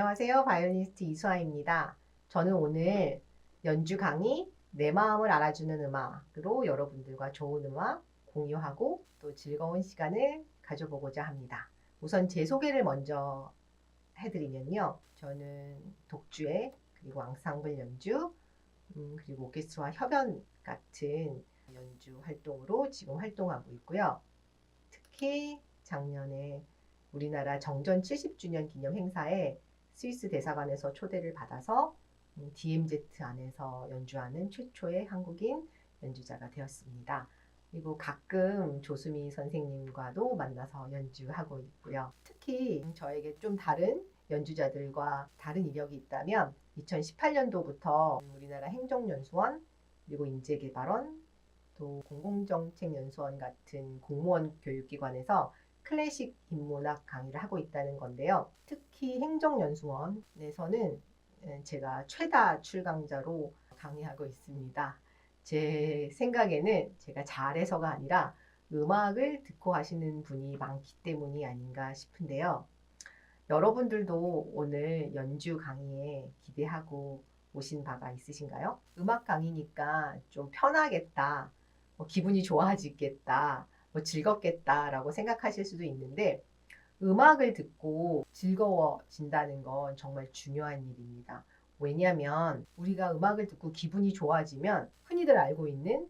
안녕하세요. 바이올리니스트 이수아입니다. 저는 오늘 연주 강의 내 마음을 알아주는 음악으로 여러분들과 좋은 음악 공유하고 또 즐거운 시간을 가져보고자 합니다. 우선 제 소개를 먼저 해드리면요. 저는 독주회 그리고 앙상블 연주 그리고 오케스트라와 협연 같은 연주 활동으로 지금 활동하고 있고요. 특히 작년에 우리나라 정전 70주년 기념 행사에 스위스 대사관에서 초대를 받아서 DMZ 안에서 연주하는 최초의 한국인 연주자가 되었습니다. 그리고 가끔 조수미 선생님과도 만나서 연주하고 있고요. 특히 저에게 좀 다른 연주자들과 다른 이력이 있다면 2018년도부터 우리나라 행정연수원 그리고 인재개발원 또 공공정책연수원 같은 공무원 교육기관에서 클래식 인문학 강의를 하고 있다는 건데요. 특히 행정연수원에서는 제가 최다 출강자로 강의하고 있습니다. 제 생각에는 제가 잘해서가 아니라 음악을 듣고 하시는 분이 많기 때문이 아닌가 싶은데요. 여러분들도 오늘 연주 강의에 기대하고 오신 바가 있으신가요? 음악 강의니까 좀 편하겠다, 기분이 좋아지겠다, 즐겁겠다라고 생각하실 수도 있는데 음악을 듣고 즐거워진다는 건 정말 중요한 일입니다. 왜냐하면 우리가 음악을 듣고 기분이 좋아지면 흔히들 알고 있는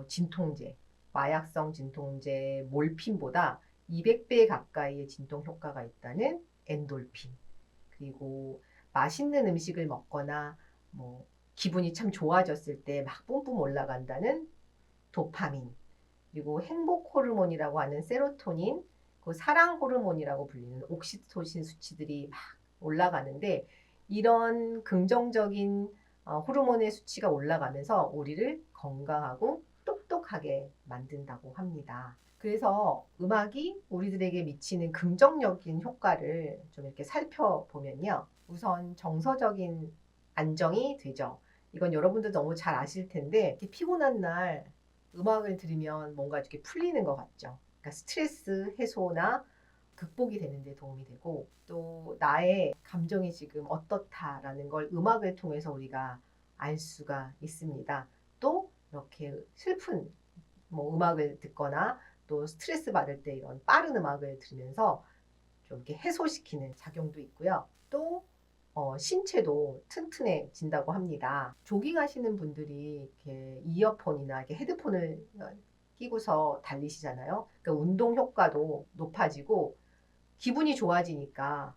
진통제, 마약성 진통제, 몰핀보다 200배 가까이의 진통 효과가 있다는 엔돌핀, 그리고 맛있는 음식을 먹거나 기분이 참 좋아졌을 때 막 뿜뿜 올라간다는 도파민, 그리고 행복 호르몬이라고 하는 세로토닌, 그 사랑 호르몬이라고 불리는 옥시토신 수치들이 막 올라가는데 이런 긍정적인 호르몬의 수치가 올라가면서 우리를 건강하고 똑똑하게 만든다고 합니다. 그래서 음악이 우리들에게 미치는 긍정적인 효과를 좀 이렇게 살펴보면요. 우선 정서적인 안정이 되죠. 이건 여러분도 너무 잘 아실 텐데 피곤한 날 음악을 들으면 뭔가 이렇게 풀리는 것 같죠. 그러니까 스트레스 해소나 극복이 되는 데 도움이 되고 또 나의 감정이 지금 어떻다라는 걸 음악을 통해서 우리가 알 수가 있습니다. 또 이렇게 슬픈 음악을 듣거나 또 스트레스 받을 때 이런 빠른 음악을 들으면서 좀 이렇게 해소시키는 작용도 있고요. 또 신체도 튼튼해진다고 합니다. 조깅하시는 분들이 이렇게 이어폰이나 이렇게 헤드폰을 끼고서 달리시잖아요. 그러니까 운동 효과도 높아지고 기분이 좋아지니까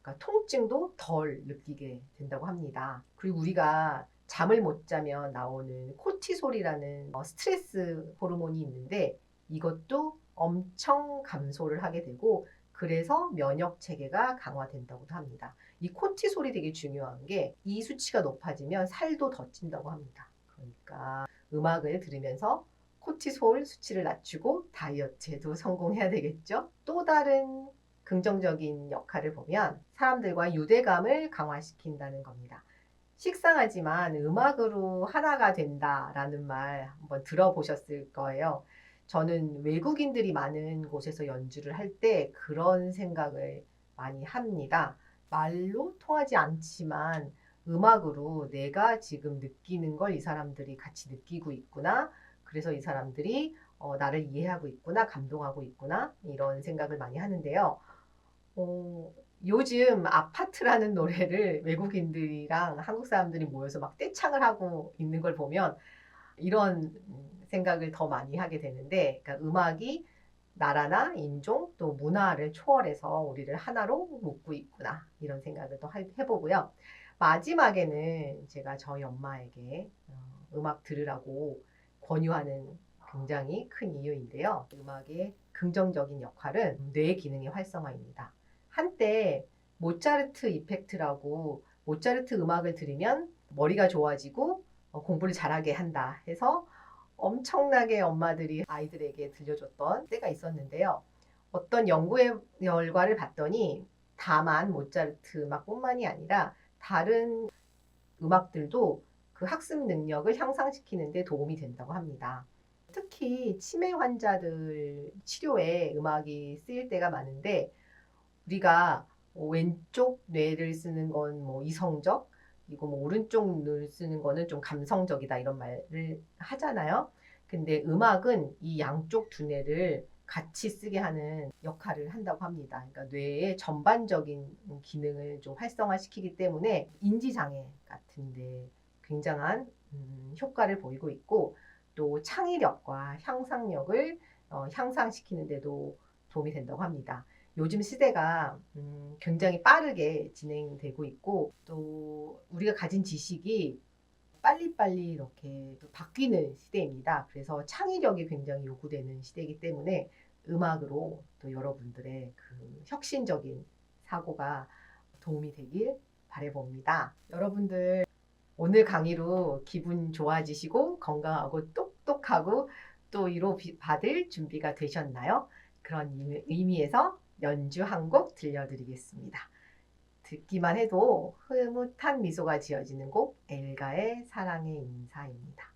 그러니까 통증도 덜 느끼게 된다고 합니다. 그리고 우리가 잠을 못 자면 나오는 코티솔이라는 스트레스 호르몬이 있는데 이것도 엄청 감소를 하게 되고 그래서 면역 체계가 강화된다고도 합니다. 이 코티솔이 되게 중요한 게 이 수치가 높아지면 살도 더 찐다고 합니다. 그러니까 음악을 들으면서 코티솔 수치를 낮추고 다이어트에도 성공해야 되겠죠? 또 다른 긍정적인 역할을 보면 사람들과 유대감을 강화시킨다는 겁니다. 식상하지만 음악으로 하나가 된다라는 말 한번 들어보셨을 거예요. 저는 외국인들이 많은 곳에서 연주를 할 때 그런 생각을 많이 합니다. 말로 통하지 않지만 음악으로 내가 지금 느끼는 걸 이 사람들이 같이 느끼고 있구나. 그래서 이 사람들이 나를 이해하고 있구나, 감동하고 있구나, 이런 생각을 많이 하는데요. 요즘 아파트라는 노래를 외국인들이랑 한국 사람들이 모여서 막 떼창을 하고 있는 걸 보면 이런 생각을 더 많이 하게 되는데, 그러니까 음악이 나라나 인종 또 문화를 초월해서 우리를 하나로 묶고 있구나, 이런 생각을 또 해보고요. 마지막에는 제가 저희 엄마에게 음악 들으라고 권유하는 굉장히 큰 이유인데요. 음악의 긍정적인 역할은 뇌 기능의 활성화입니다. 한때 모차르트 이펙트라고 모차르트 음악을 들으면 머리가 좋아지고 공부를 잘하게 한다 해서 엄청나게 엄마들이 아이들에게 들려줬던 때가 있었는데요. 어떤 연구의 결과를 봤더니 다만 모차르트 음악뿐만이 아니라 다른 음악들도 그 학습 능력을 향상시키는 데 도움이 된다고 합니다. 특히 치매 환자들 치료에 음악이 쓰일 때가 많은데 우리가 왼쪽 뇌를 쓰는 건 뭐 이성적, 그리고 뭐 오른쪽 뇌를 쓰는 거는 좀 감성적이다 이런 말을 하잖아요. 근데 음악은 이 양쪽 두뇌를 같이 쓰게 하는 역할을 한다고 합니다. 그러니까 뇌의 전반적인 기능을 좀 활성화시키기 때문에 인지장애 같은데 굉장한 효과를 보이고 있고 또 창의력과 향상력을 향상시키는 데도 도움이 된다고 합니다. 요즘 시대가 굉장히 빠르게 진행되고 있고 또 우리가 가진 지식이 빨리빨리 이렇게 바뀌는 시대입니다. 그래서 창의력이 굉장히 요구되는 시대이기 때문에 음악으로 또 여러분들의 그 혁신적인 사고가 도움이 되길 바라봅니다. 여러분들 오늘 강의로 기분 좋아지시고 건강하고 똑똑하고 또 위로 받을 준비가 되셨나요? 그런 의미에서 연주 한 곡 들려드리겠습니다. 듣기만 해도 흐뭇한 미소가 지어지는 곡 엘가의 사랑의 인사입니다.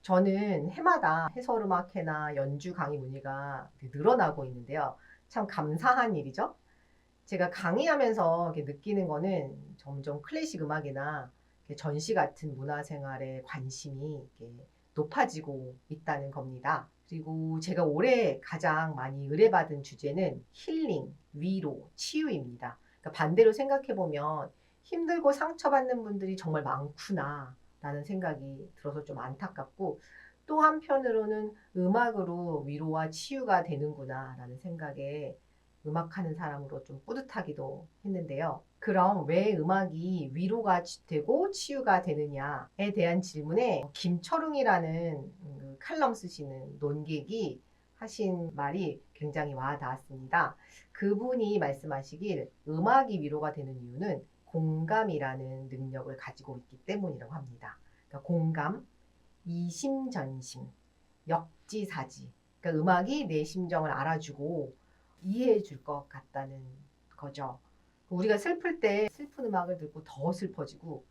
저는 해마다 해설음악회나 연주 강의 문의가 늘어나고 있는데요. 참 감사한 일이죠. 제가 강의하면서 느끼는 거는 점점 클래식 음악이나 전시 같은 문화생활에 관심이 높아지고 있다는 겁니다. 그리고 제가 올해 가장 많이 의뢰받은 주제는 힐링, 위로, 치유입니다. 그러니까 반대로 생각해보면 힘들고 상처받는 분들이 정말 많구나 라는 생각이 들어서 좀 안타깝고 또 한편으로는 음악으로 위로와 치유가 되는구나 라는 생각에 음악하는 사람으로 좀 뿌듯하기도 했는데요. 그럼 왜 음악이 위로가 되고 치유가 되느냐에 대한 질문에 김철웅이라는 칼럼 쓰시는 논객이 하신 말이 굉장히 와닿았습니다. 그분이 말씀하시길 음악이 위로가 되는 이유는 공감이라는 능력을 가지고 있기 때문이라고 합니다. 그러니까 공감, 이심전심, 역지사지. 그러니까 음악이 내 심정을 알아주고 이해해 줄 것 같다는 거죠. 우리가 슬플 때 슬픈 음악을 듣고 더 슬퍼지고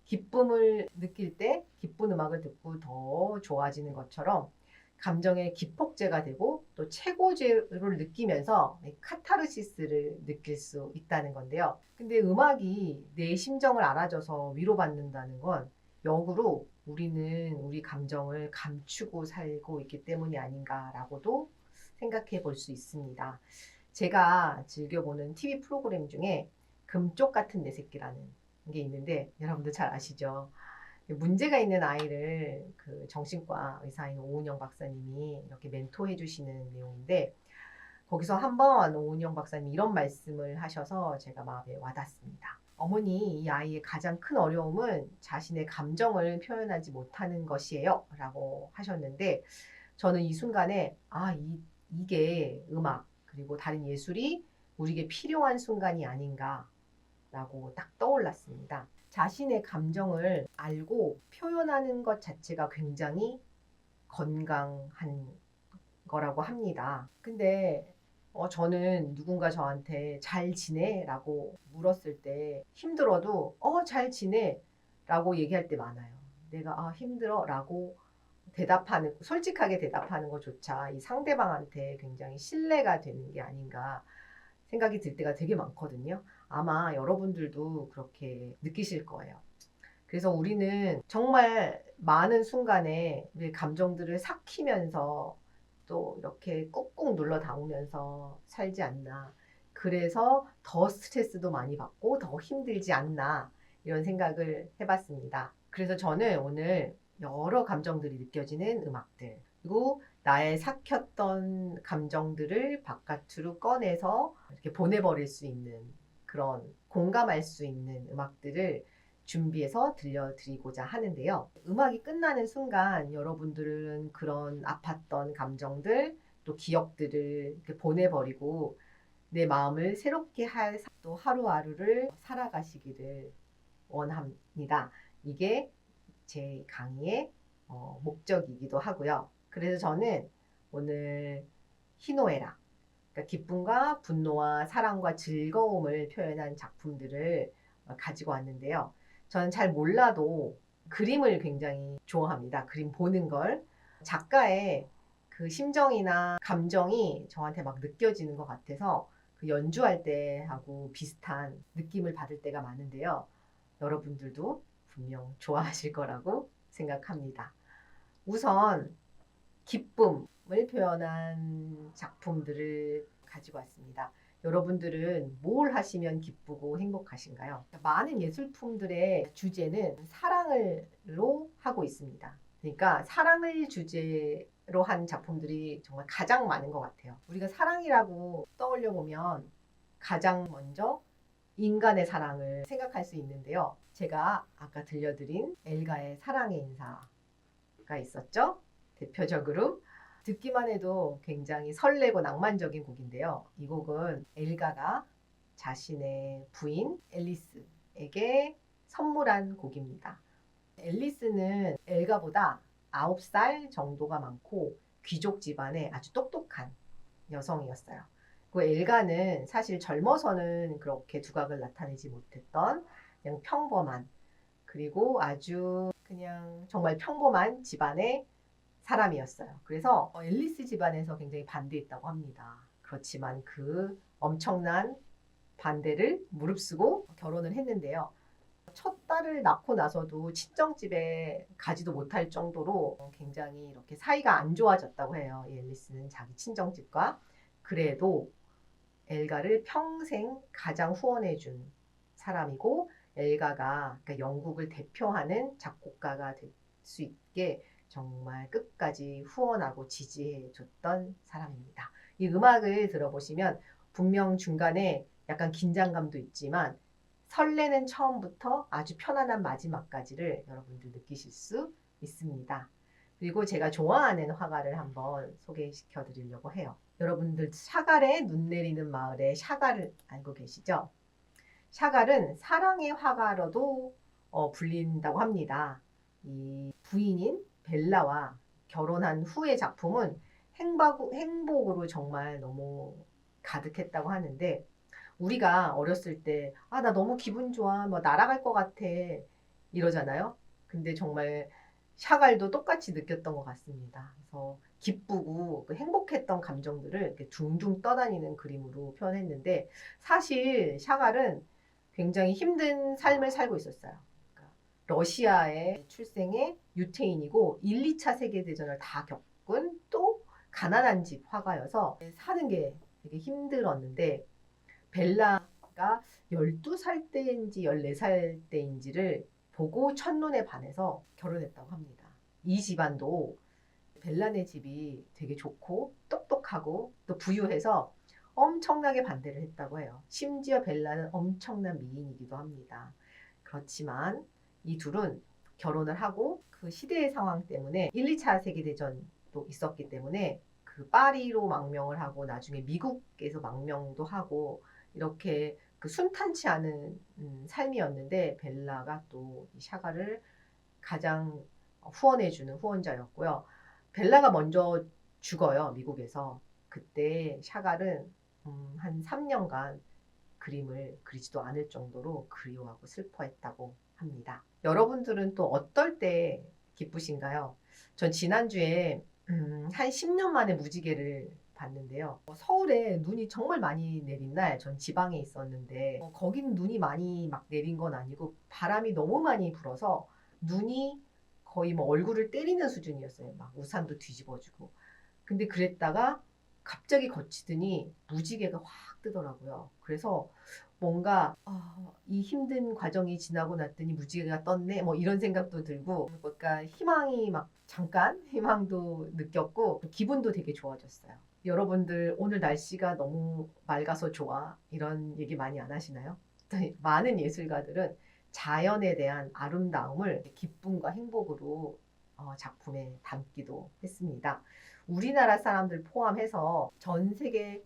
기쁨을 느낄 때 기쁜 음악을 듣고 더 좋아지는 것처럼 감정의 기폭제가 되고 또 최고제를 느끼면서 카타르시스를 느낄 수 있다는 건데요. 근데 음악이 내 심정을 알아줘서 위로받는다는 건 역으로 우리는 우리 감정을 감추고 살고 있기 때문이 아닌가라고도 생각해 볼 수 있습니다. 제가 즐겨보는 TV 프로그램 중에 금쪽 같은 내 새끼라는 게 있는데 여러분들 잘 아시죠? 문제가 있는 아이를 그 정신과 의사인 오은영 박사님이 이렇게 멘토해 주시는 내용인데 거기서 한번 오은영 박사님이 이런 말씀을 하셔서 제가 마음에 와닿습니다. 어머니, 이 아이의 가장 큰 어려움은 자신의 감정을 표현하지 못하는 것이에요 라고 하셨는데 저는 이 순간에 이게 음악 그리고 다른 예술이 우리에게 필요한 순간이 아닌가 라고 딱 떠올랐습니다. 자신의 감정을 알고 표현하는 것 자체가 굉장히 건강한 거라고 합니다. 근데 저는 누군가 저한테 잘 지내? 라고 물었을 때 힘들어도 잘 지내? 라고 얘기할 때 많아요. 내가 힘들어? 라고 솔직하게 대답하는 것조차 이 상대방한테 굉장히 신뢰가 되는 게 아닌가 생각이 들 때가 되게 많거든요. 아마 여러분들도 그렇게 느끼실 거예요. 그래서 우리는 정말 많은 순간에 우리 감정들을 삭히면서 또 이렇게 꾹꾹 눌러 담으면서 살지 않나. 그래서 더 스트레스도 많이 받고 더 힘들지 않나. 이런 생각을 해봤습니다. 그래서 저는 오늘 여러 감정들이 느껴지는 음악들, 그리고 나의 삭혔던 감정들을 바깥으로 꺼내서 이렇게 보내버릴 수 있는 그런 공감할 수 있는 음악들을 준비해서 들려드리고자 하는데요. 음악이 끝나는 순간 여러분들은 그런 아팠던 감정들 또 기억들을 이렇게 보내버리고 내 마음을 새롭게 할 또 하루하루를 살아가시기를 원합니다. 이게 제 강의의 목적이기도 하고요. 그래서 저는 오늘 희노애락, 그러니까 기쁨과 분노와 사랑과 즐거움을 표현한 작품들을 가지고 왔는데요. 저는 잘 몰라도 그림을 굉장히 좋아합니다. 그림 보는 걸. 작가의 그 심정이나 감정이 저한테 막 느껴지는 것 같아서 그 연주할 때하고 비슷한 느낌을 받을 때가 많은데요. 여러분들도 분명 좋아하실 거라고 생각합니다. 우선 기쁨을 표현한 작품들을 가지고 왔습니다. 여러분들은 뭘 하시면 기쁘고 행복하신가요? 많은 예술품들의 주제는 사랑을로 하고 있습니다. 그러니까 사랑을 주제로 한 작품들이 정말 가장 많은 것 같아요. 우리가 사랑이라고 떠올려 보면 가장 먼저 인간의 사랑을 생각할 수 있는데요. 제가 아까 들려드린 엘가의 사랑의 인사가 있었죠. 대표적으로 듣기만 해도 굉장히 설레고 낭만적인 곡인데요. 이 곡은 엘가가 자신의 부인 앨리스에게 선물한 곡입니다. 앨리스는 엘가보다 9살 정도가 많고 귀족 집안의 아주 똑똑한 여성이었어요. 그 엘가는 사실 젊어서는 그렇게 두각을 나타내지 못했던 그냥 평범한 그리고 아주 그냥 정말 평범한 집안의 사람이었어요. 그래서 앨리스 집안에서 굉장히 반대했다고 합니다. 그렇지만 그 엄청난 반대를 무릅쓰고 결혼을 했는데요. 첫 딸을 낳고 나서도 친정집에 가지도 못할 정도로 굉장히 이렇게 사이가 안 좋아졌다고 해요. 이 앨리스는 자기 친정집과. 그래도 엘가를 평생 가장 후원해준 사람이고 엘가가 그러니까 영국을 대표하는 작곡가가 될 수 있게 정말 끝까지 후원하고 지지해줬던 사람입니다. 이 음악을 들어보시면 분명 중간에 약간 긴장감도 있지만 설레는 처음부터 아주 편안한 마지막까지를 여러분들 느끼실 수 있습니다. 그리고 제가 좋아하는 화가를 한번 소개시켜 드리려고 해요. 여러분들 샤갈의 눈 내리는 마을의 샤갈을 알고 계시죠? 샤갈은 사랑의 화가로도 불린다고 합니다. 이 부인인 벨라와 결혼한 후의 작품은 행복으로 정말 너무 가득했다고 하는데 우리가 어렸을 때 나 너무 기분 좋아 뭐 날아갈 것 같아 이러잖아요. 근데 정말 샤갈도 똑같이 느꼈던 것 같습니다. 그래서 기쁘고 그 행복했던 감정들을 이렇게 둥둥 떠다니는 그림으로 표현했는데 사실 샤갈은 굉장히 힘든 삶을 살고 있었어요. 그러니까 러시아의 출생의 유태인이고 1, 2차 세계대전을 다 겪은 또 가난한 집 화가여서 사는 게 되게 힘들었는데 벨라가 제가 12살 때인지 14살 때인지를 보고 첫눈에 반해서 결혼했다고 합니다. 이 집안도 벨라네 집이 되게 좋고 똑똑하고 또 부유해서 엄청나게 반대를 했다고 해요. 심지어 벨라는 엄청난 미인이기도 합니다. 그렇지만 이 둘은 결혼을 하고 그 시대의 상황 때문에 1, 2차 세계대전도 있었기 때문에 그 파리로 망명을 하고 나중에 미국에서 망명도 하고 이렇게 그 순탄치 않은 삶이었는데 벨라가 또 이 샤가를 가장 후원해주는 후원자였고요. 벨라가 먼저 죽어요, 미국에서. 그때 샤갈은 한 3년간 그림을 그리지도 않을 정도로 그리워하고 슬퍼했다고 합니다. 여러분들은 또 어떨 때 기쁘신가요? 전 지난주에 한 10년 만에 무지개를 봤는데요. 서울에 눈이 정말 많이 내린 날, 전 지방에 있었는데 거긴 눈이 많이 막 내린 건 아니고 바람이 너무 많이 불어서 눈이 거의 뭐 얼굴을 때리는 수준이었어요. 막 우산도 뒤집어지고. 근데 그랬다가 갑자기 거치더니 무지개가 확 뜨더라고요. 그래서 뭔가 이 힘든 과정이 지나고 났더니 무지개가 떴네 뭐 이런 생각도 들고 그러니까 희망이 막 잠깐 희망도 느꼈고 기분도 되게 좋아졌어요. 여러분들 오늘 날씨가 너무 맑아서 좋아 이런 얘기 많이 안 하시나요? 많은 예술가들은 자연에 대한 아름다움을 기쁨과 행복으로 작품에 담기도 했습니다. 우리나라 사람들 포함해서 전 세계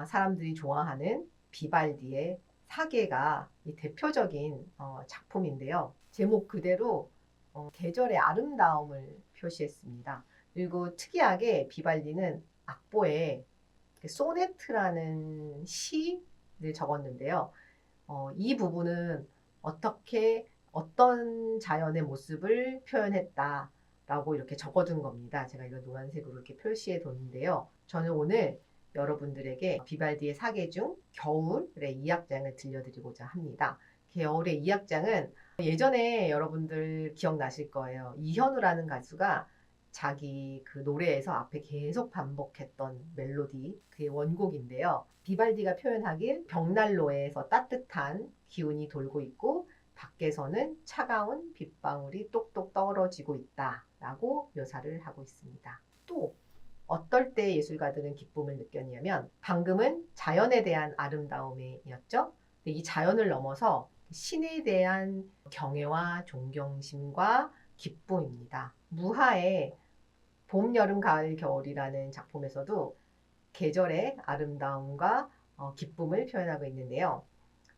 사람들이 좋아하는 비발디의 사계가 이 대표적인 작품인데요. 제목 그대로 계절의 아름다움을 표시했습니다. 그리고 특이하게 비발디는 악보에 소네트라는 시를 적었는데요. 이 부분은 어떤 자연의 모습을 표현했다라고 이렇게 적어둔 겁니다. 제가 이거 노란색으로 이렇게 표시해 뒀는데요. 저는 오늘 여러분들에게 비발디의 사계 중 겨울의 2악장을 들려드리고자 합니다. 겨울의 2악장은 예전에 여러분들 기억나실 거예요. 이현우라는 가수가 자기 그 노래에서 앞에 계속 반복했던 멜로디, 그게 원곡인데요. 비발디가 표현하길 벽난로에서 따뜻한 기운이 돌고 있고 밖에서는 차가운 빗방울이 똑똑 떨어지고 있다라고 묘사를 하고 있습니다. 또 어떨 때 예술가들은 기쁨을 느꼈냐면 방금은 자연에 대한 아름다움이었죠. 근데 이 자연을 넘어서 신에 대한 경애와 존경심과 기쁨입니다. 무하의 봄, 여름, 가을, 겨울이라는 작품에서도 계절의 아름다움과 기쁨을 표현하고 있는데요.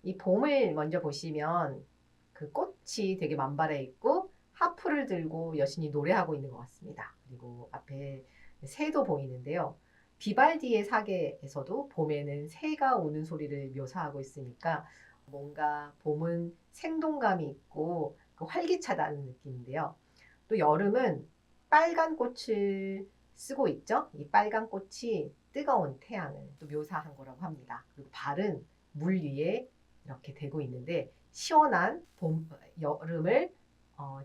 이 봄을 먼저 보시면 그 꽃이 되게 만발해 있고 하프를 들고 여신이 노래하고 있는 것 같습니다. 그리고 앞에 새도 보이는데요. 비발디의 사계에서도 봄에는 새가 우는 소리를 묘사하고 있으니까 뭔가 봄은 생동감이 있고 활기차다는 느낌인데요. 또 여름은 빨간 꽃을 쓰고 있죠. 이 빨간 꽃이 뜨거운 태양을 또 묘사한 거라고 합니다. 그리고 발은 물 위에 이렇게 대고 있는데 시원한 여름을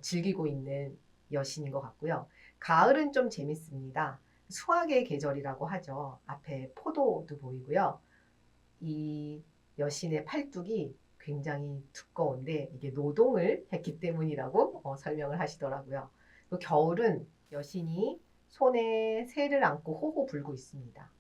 즐기고 있는 여신인 것 같고요. 가을은 좀 재밌습니다. 수확의 계절이라고 하죠. 앞에 포도도 보이고요. 이 여신의 팔뚝이 굉장히 두꺼운데 이게 노동을 했기 때문이라고 설명을 하시더라고요. 또 겨울은 여신이 손에 새를 안고 호호 불고 있습니다.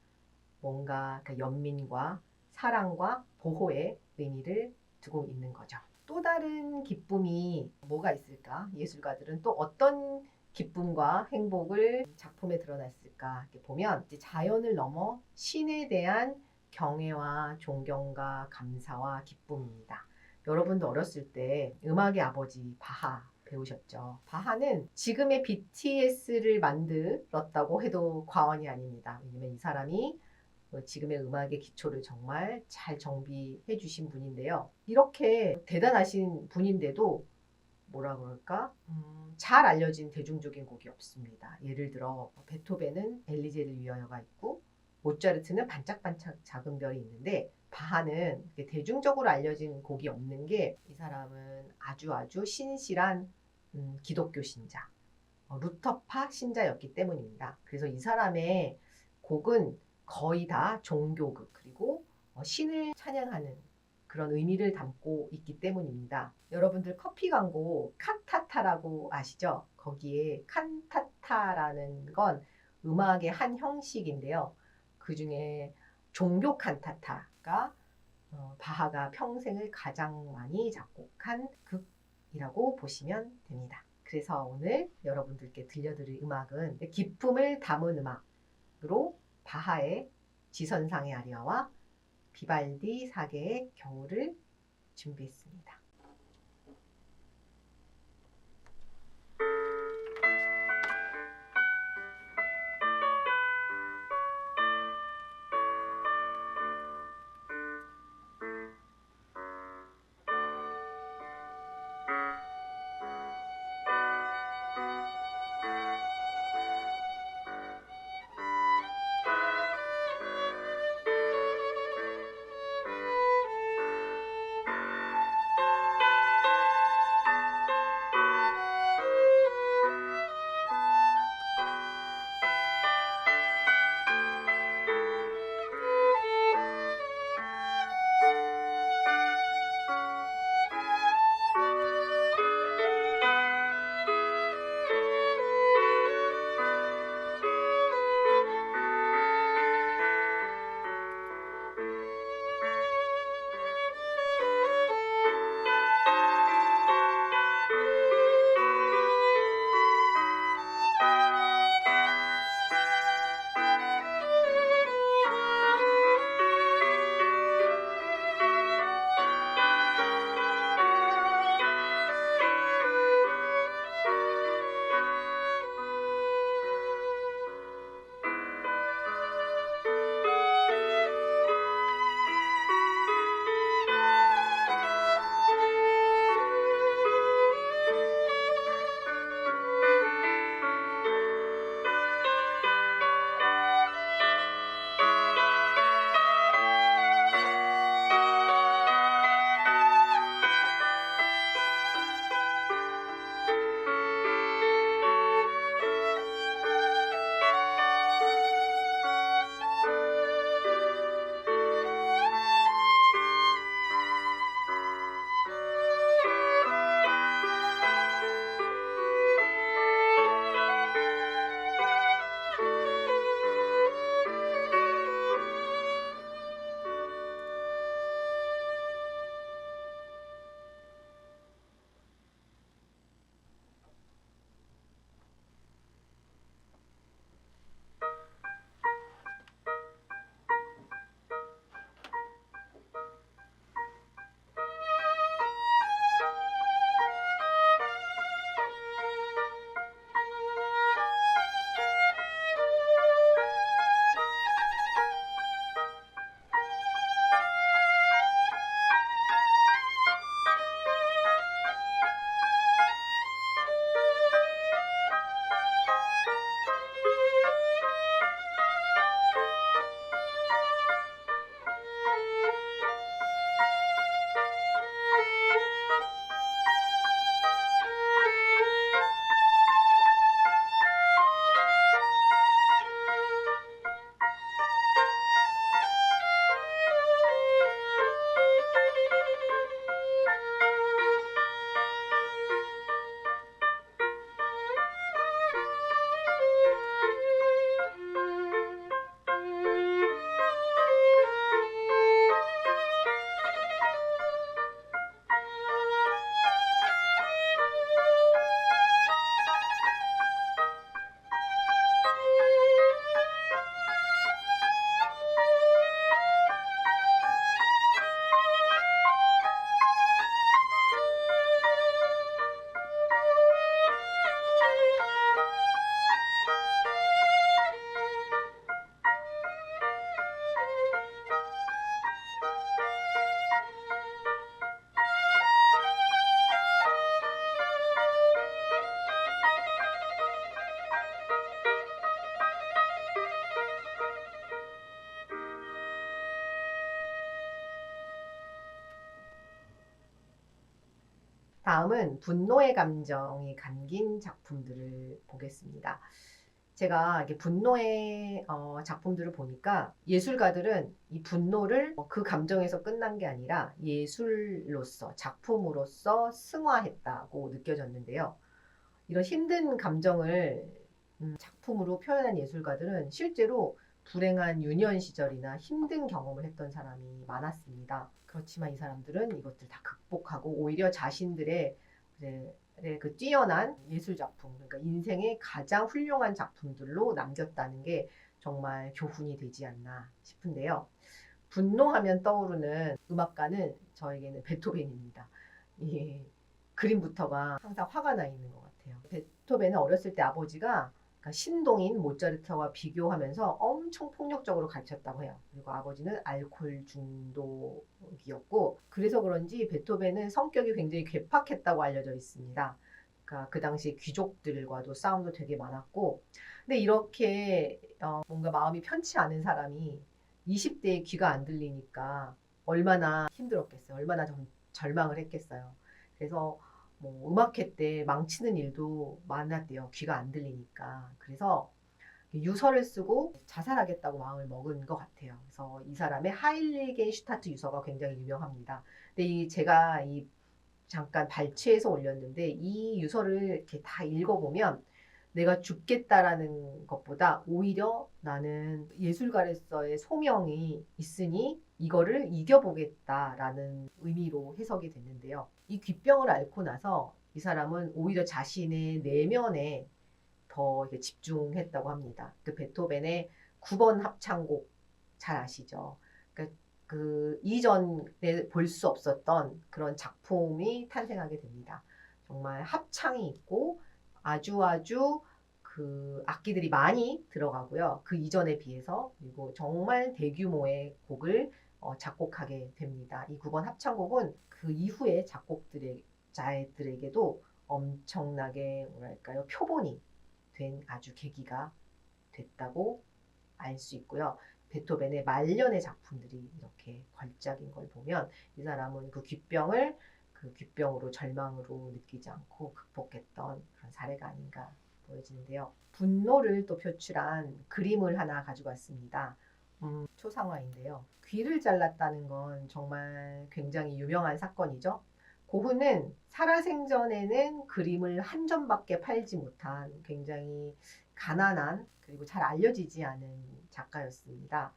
뭔가 그 연민과 사랑과 보호의 의미를 두고 있는 거죠. 또 다른 기쁨이 뭐가 있을까? 예술가들은 또 어떤 기쁨과 행복을 작품에 드러냈을까? 이렇게 보면 이제 자연을 넘어 신에 대한 경애와 존경과 감사와 기쁨입니다. 여러분도 어렸을 때 음악의 아버지 바하 배우셨죠? 바하는 지금의 BTS를 만들었다고 해도 과언이 아닙니다. 왜냐면 이 사람이 지금의 음악의 기초를 정말 잘 정비해 주신 분인데요. 이렇게 대단하신 분인데도 뭐라 그럴까? 잘 알려진 대중적인 곡이 없습니다. 예를 들어 베토벤은 엘리제를 위하여가 있고 모차르트는 반짝반짝 작은 별이 있는데 바하는 대중적으로 알려진 곡이 없는 게 이 사람은 아주 신실한 기독교 신자, 루터파 신자였기 때문입니다. 그래서 이 사람의 곡은 거의 다 종교극 그리고 신을 찬양하는 그런 의미를 담고 있기 때문입니다. 여러분들 커피 광고 칸타타라고 아시죠? 거기에 칸타타라는 건 음악의 한 형식인데요. 그 중에 종교 칸타타가 바하가 평생을 가장 많이 작곡한 극이라고 보시면 됩니다. 그래서 오늘 여러분들께 들려드릴 음악은 기쁨을 담은 음악으로 바하의 지선상의 아리아와 비발디 사계의 겨울을 준비했습니다. 다음은 분노의 감정이 담긴 작품들을 보겠습니다. 제가 이렇게 분노의 작품들을 보니까 예술가들은 이 분노를 그 감정에서 끝난 게 아니라 예술로서, 작품으로서 승화했다고 느껴졌는데요. 이런 힘든 감정을 작품으로 표현한 예술가들은 실제로 불행한 유년 시절이나 힘든 경험을 했던 사람이 많았습니다. 그렇지만 이 사람들은 이것들 다 극복하고 오히려 자신들의 이제 그 뛰어난 예술 작품, 그러니까 인생의 가장 훌륭한 작품들로 남겼다는 게 정말 교훈이 되지 않나 싶은데요. 분노하면 떠오르는 음악가는 저에게는 베토벤입니다. 이 그림부터가 항상 화가 나 있는 것 같아요. 베토벤은 어렸을 때 아버지가 그러니까 신동인 모차르트와 비교하면서 엄청 폭력적으로 가르쳤다고 해요. 그리고 아버지는 알코올 중독이었고 그래서 그런지 베토벤은 성격이 굉장히 괴팍했다고 알려져 있습니다. 그러니까 그 당시 귀족들과도 싸움도 되게 많았고 근데 이렇게 뭔가 마음이 편치 않은 사람이 20대에 귀가 안 들리니까 얼마나 힘들었겠어요. 얼마나 절망을 했겠어요. 그래서 뭐 음악회 때 망치는 일도 많았대요. 귀가 안 들리니까. 그래서 유서를 쓰고 자살하겠다고 마음을 먹은 것 같아요. 그래서 이 사람의 하일리겐 슈타트 유서가 굉장히 유명합니다. 근데 제가 잠깐 발췌해서 올렸는데 이 유서를 이렇게 다 읽어보면 내가 죽겠다라는 것보다 오히려 나는 예술가로서의 소명이 있으니 이거를 이겨보겠다라는 의미로 해석이 됐는데요. 이 귓병을 앓고 나서 이 사람은 오히려 자신의 내면에 더 집중했다고 합니다. 그 베토벤의 9번 합창곡 잘 아시죠? 그러니까 그 이전에 볼 수 없었던 그런 작품이 탄생하게 됩니다. 정말 합창이 있고 아주 그 악기들이 많이 들어가고요. 그 이전에 비해서 그리고 정말 대규모의 곡을 작곡하게 됩니다. 이 9번 합창곡은 그 이후의 작곡자들에게도 엄청나게 뭐랄까요 표본이 된 아주 계기가 됐다고 알 수 있고요. 베토벤의 말년의 작품들이 이렇게 걸작인 걸 보면 이 사람은 그 귓병을 그 귓병으로 절망으로 느끼지 않고 극복했던 그런 사례가 아닌가 보여지는데요. 분노를 또 표출한 그림을 하나 가져왔습니다. 초상화인데요. 귀를 잘랐다는 건 정말 굉장히 유명한 사건이죠. 고흐는 살아생전에는 그림을 한 점밖에 팔지 못한 굉장히 가난한 그리고 잘 알려지지 않은 작가였습니다.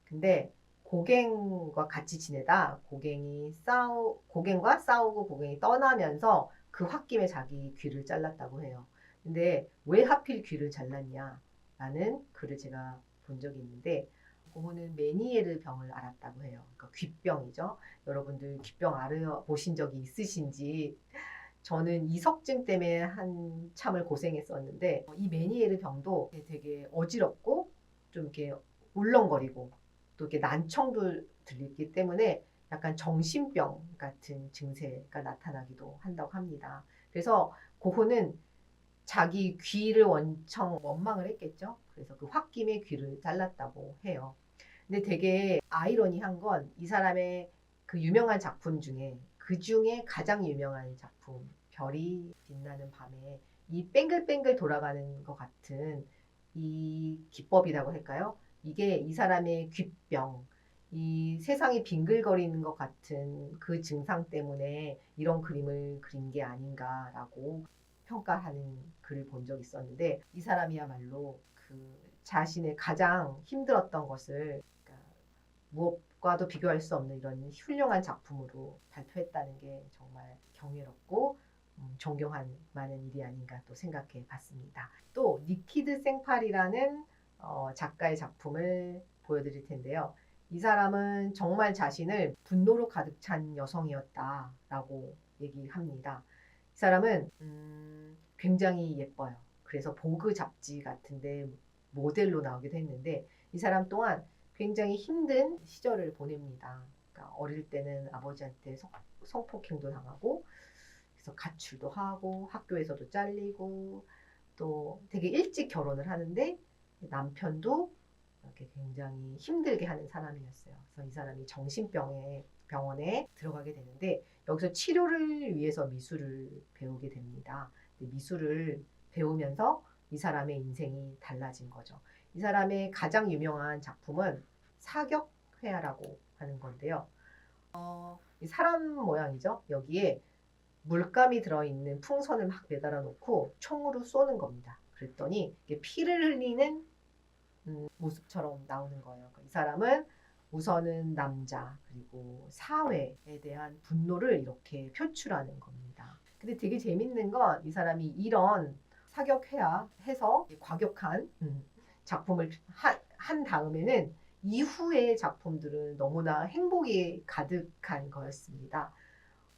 근데 고갱과 같이 지내다 고갱과 싸우고 고갱이 떠나면서 그 홧김에 자기 귀를 잘랐다고 해요. 근데 왜 하필 귀를 잘랐냐라는 글을 제가 본 적이 있는데 고흐는 메니에르 병을 앓았다고 해요. 그러니까 귀병이죠. 여러분들 귀병 앓아보신 적이 있으신지 저는 이석증 때문에 한참을 고생했었는데 이 메니에르 병도 되게 어지럽고 좀 이렇게 울렁거리고 또 이렇게 난청도 들리기 때문에 약간 정신병 같은 증세가 나타나기도 한다고 합니다. 그래서 고흐는 자기 귀를 원청 원망을 했겠죠. 그래서 그 홧김에 귀를 잘랐다고 해요. 근데 되게 아이러니한 건 이 사람의 그 유명한 작품 중에 그 중에 가장 유명한 작품 별이 빛나는 밤에 이 뱅글뱅글 돌아가는 것 같은 이 기법이라고 할까요? 이게 이 사람의 귓병, 이 세상이 빙글거리는 것 같은 그 증상 때문에 이런 그림을 그린 게 아닌가라고 평가하는 글을 본 적이 있었는데 이 사람이야말로 그 자신의 가장 힘들었던 것을 그러니까 무엇과도 비교할 수 없는 이런 훌륭한 작품으로 발표했다는 게 정말 경이롭고 존경할 만한 일이 아닌가 또 생각해 봤습니다. 또 니키드 생팔이라는 작가의 작품을 보여드릴 텐데요. 이 사람은 정말 자신을 분노로 가득 찬 여성이었다라고 얘기합니다. 이 사람은 굉장히 예뻐요. 그래서 보그 잡지 같은데 모델로 나오기도 했는데 이 사람 또한 굉장히 힘든 시절을 보냅니다. 그러니까 어릴 때는 아버지한테 성폭행도 당하고 그래서 가출도 하고 학교에서도 잘리고 또 되게 일찍 결혼을 하는데 남편도 이렇게 굉장히 힘들게 하는 사람이었어요. 그래서 이 사람이 병원에 들어가게 되는데 여기서 치료를 위해서 미술을 배우게 됩니다. 미술을 배우면서 이 사람의 인생이 달라진 거죠. 이 사람의 가장 유명한 작품은 사격회화라고 하는 건데요. 이 사람 모양이죠. 여기에 물감이 들어있는 풍선을 막 매달아 놓고 총으로 쏘는 겁니다. 그랬더니 이게 피를 흘리는 모습처럼 나오는 거예요. 이 사람은 우선은 남자 그리고 사회에 대한 분노를 이렇게 표출하는 겁니다. 근데 되게 재밌는 건 이 사람이 이런 사격해야 해서 과격한 작품을 한 다음에는 이후의 작품들은 너무나 행복이 가득한 거였습니다.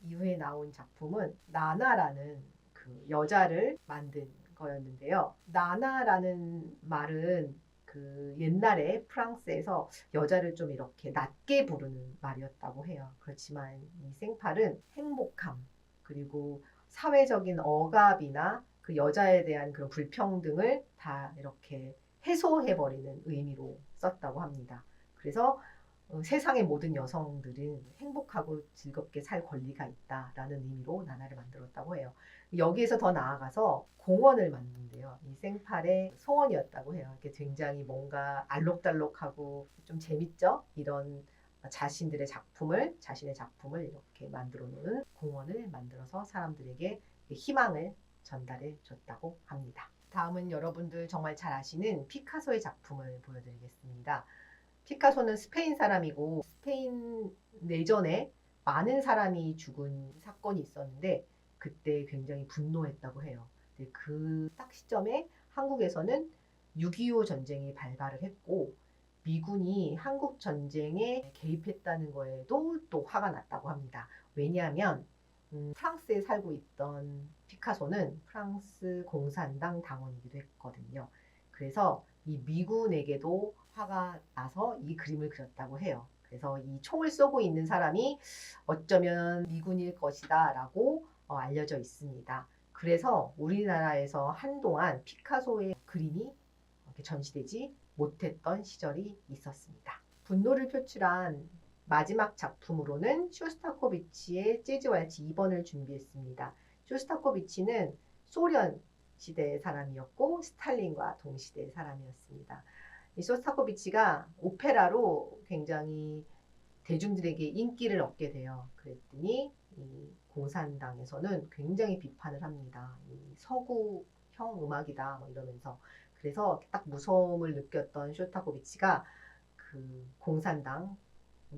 이후에 나온 작품은 나나라는 그 여자를 만든 거였는데요. 나나라는 말은 그 옛날에 프랑스에서 여자를 좀 이렇게 낮게 부르는 말이었다고 해요. 그렇지만 이 생팔은 행복함 그리고 사회적인 억압이나 그 여자에 대한 그런 불평등을 다 이렇게 해소해버리는 의미로 썼다고 합니다. 그래서 세상의 모든 여성들은 행복하고 즐겁게 살 권리가 있다라는 의미로 나나를 만들었다고 해요. 여기에서 더 나아가서 공원을 만든대요. 이 생팔의 소원이었다고 해요. 이렇게 굉장히 뭔가 알록달록하고 좀 재밌죠? 이런 자신의 작품을 이렇게 만들어 놓은 공원을 만들어서 사람들에게 희망을 전달해 줬다고 합니다. 다음은 여러분들 정말 잘 아시는 피카소의 작품을 보여드리겠습니다. 피카소는 스페인 사람이고 스페인 내전에 많은 사람이 죽은 사건이 있었는데 그때 굉장히 분노했다고 해요. 그 딱 시점에 한국에서는 6.25 전쟁이 발발을 했고 미군이 한국 전쟁에 개입했다는 거에도 또 화가 났다고 합니다. 왜냐하면 프랑스에 살고 있던 피카소는 프랑스 공산당 당원이기도 했거든요. 그래서 이 미군에게도 화가 나서 이 그림을 그렸다고 해요. 그래서 이 총을 쏘고 있는 사람이 어쩌면 미군일 것이다 라고 알려져 있습니다. 그래서 우리나라에서 한동안 피카소의 그림이 이렇게 전시되지 못했던 시절이 있었습니다. 분노를 표출한 마지막 작품으로는 쇼스타코비치의 재즈 왈츠 2번을 준비했습니다. 쇼스타코비치는 소련 시대의 사람이었고 스탈린과 동시대의 사람이었습니다. 이 쇼스타코비치가 오페라로 굉장히 대중들에게 인기를 얻게 돼요. 그랬더니 이 공산당에서는 굉장히 비판을 합니다. 이 서구형 음악이다 뭐 이러면서. 그래서 딱 무서움을 느꼈던 쇼스타코비치가 그 공산당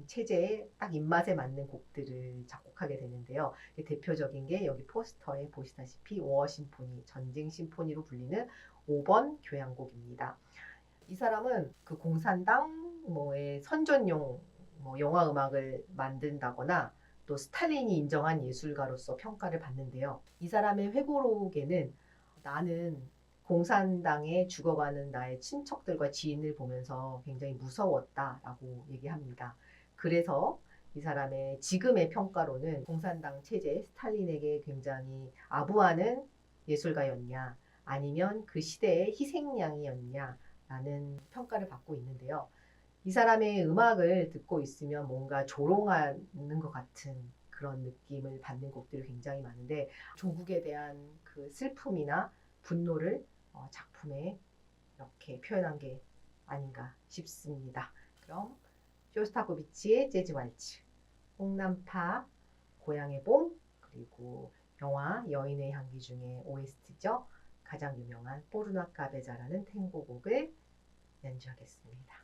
체제에 딱 입맛에 맞는 곡들을 작곡하게 되는데요. 대표적인 게 여기 포스터에 보시다시피 워 심포니, 전쟁 심포니로 불리는 5번 교향곡입니다. 이 사람은 그 공산당 뭐의 선전용 영화 음악을 만든다거나 또 스탈린이 인정한 예술가로서 평가를 받는데요. 이 사람의 회고록에는 나는 공산당에 죽어가는 나의 친척들과 지인을 보면서 굉장히 무서웠다라고 얘기합니다. 그래서 이 사람의 지금의 평가로는 공산당 체제 스탈린에게 굉장히 아부하는 예술가였냐 아니면 그 시대의 희생양이었냐 라는 평가를 받고 있는데요. 이 사람의 음악을 듣고 있으면 뭔가 조롱하는 것 같은 그런 느낌을 받는 곡들이 굉장히 많은데 조국에 대한 그 슬픔이나 분노를 작품에 이렇게 표현한 게 아닌가 싶습니다. 그럼 쇼스타코비치의 재즈 왈츠, 홍남파, 고향의 봄, 그리고 영화 여인의 향기 중에 OST죠. 가장 유명한 포르나 카베자라는 탱고곡을 연주하겠습니다.